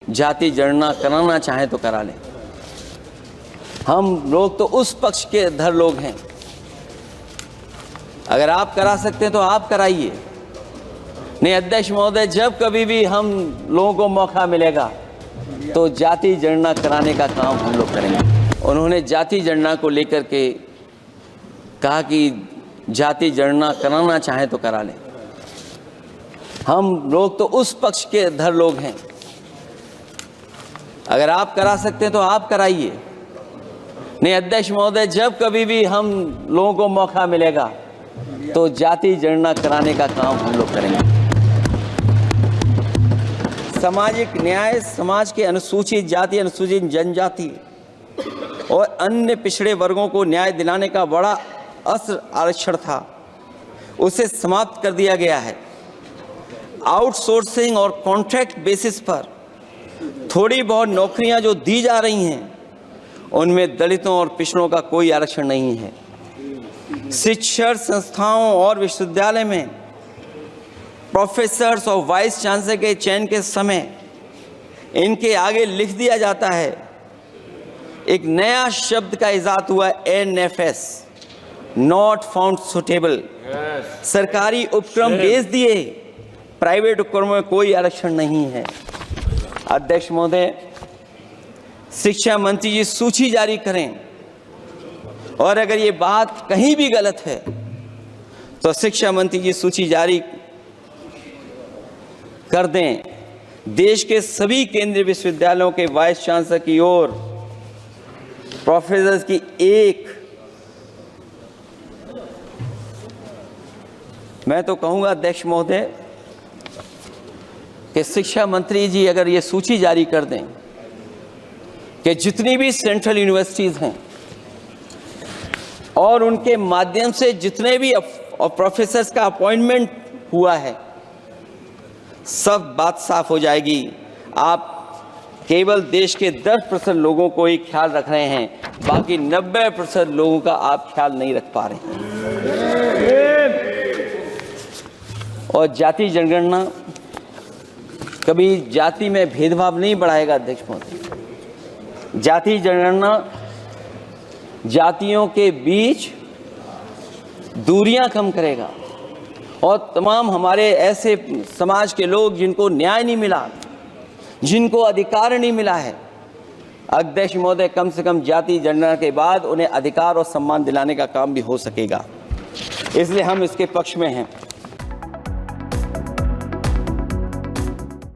जाति जनगणना कराना चाहें तो करा लें। हम लोग तो उस पक्ष के धर लोग हैं। अगर आप करा सकते हैं तो आप कराइए। नहीं अध्यक्ष महोदय, जब कभी भी हम लोगों को मौका मिलेगा तो जाति जनगणना कराने का काम हम लोग करेंगे। उन्होंने जाति जनगणना को लेकर के कहा कि जाति जनगणना कराना चाहें तो करा लें। हम लोग तो उस पक्ष के धर लोग हैं। अगर आप करा सकते हैं तो आप कराइए। नहीं अध्यक्ष महोदय, जब कभी भी हम लोगों को मौका मिलेगा तो जाति जनगणना कराने का काम हम लोग करेंगे। सामाजिक न्याय समाज के अनुसूचित जाति, अनुसूचित जनजाति और अन्य पिछड़े वर्गों को न्याय दिलाने का बड़ा असर आरक्षण था, उसे समाप्त कर दिया गया है। आउटसोर्सिंग और कॉन्ट्रैक्ट बेसिस पर थोड़ी बहुत नौकरियां जो दी जा रही हैं उनमें दलितों और पिछड़ों का कोई आरक्षण नहीं है। शिक्षण संस्थाओं और विश्वविद्यालय में प्रोफेसर्स और वाइस चांसलर के चयन के समय इनके आगे लिख दिया जाता है, एक नया शब्द का इजाद हुआ NFS, नॉट फाउंड सुटेबल। सरकारी उपक्रम भेज दिए, प्राइवेट उपक्रमों में कोई आरक्षण नहीं है। अध्यक्ष महोदय, शिक्षा मंत्री जी सूची जारी करें और अगर ये बात कहीं भी गलत है तो शिक्षा मंत्री जी सूची जारी कर दें। देश के सभी केंद्रीय विश्वविद्यालयों के वाइस चांसलर की ओर प्रोफेसर्स की एक, मैं तो कहूंगा अध्यक्ष महोदय कि शिक्षा मंत्री जी अगर ये सूची जारी कर दें कि जितनी भी सेंट्रल यूनिवर्सिटीज हैं और उनके माध्यम से जितने भी प्रोफेसर्स का अपॉइंटमेंट हुआ है, सब बात साफ हो जाएगी। आप केवल देश के 10% लोगों को ही ख्याल रख रहे हैं, बाकी 90% लोगों का आप ख्याल नहीं रख पा रहे हैं। और जाति जनगणना कभी जाति में भेदभाव नहीं बढ़ाएगा अध्यक्ष महोदय। जाति जनगणना जातियों के बीच दूरियां कम करेगा और तमाम हमारे ऐसे समाज के लोग जिनको न्याय नहीं मिला, जिनको अधिकार नहीं मिला है, अध्यक्ष महोदय कम से कम जाति जनगणना के बाद उन्हें अधिकार और सम्मान दिलाने का काम भी हो सकेगा। इसलिए हम इसके पक्ष में हैं।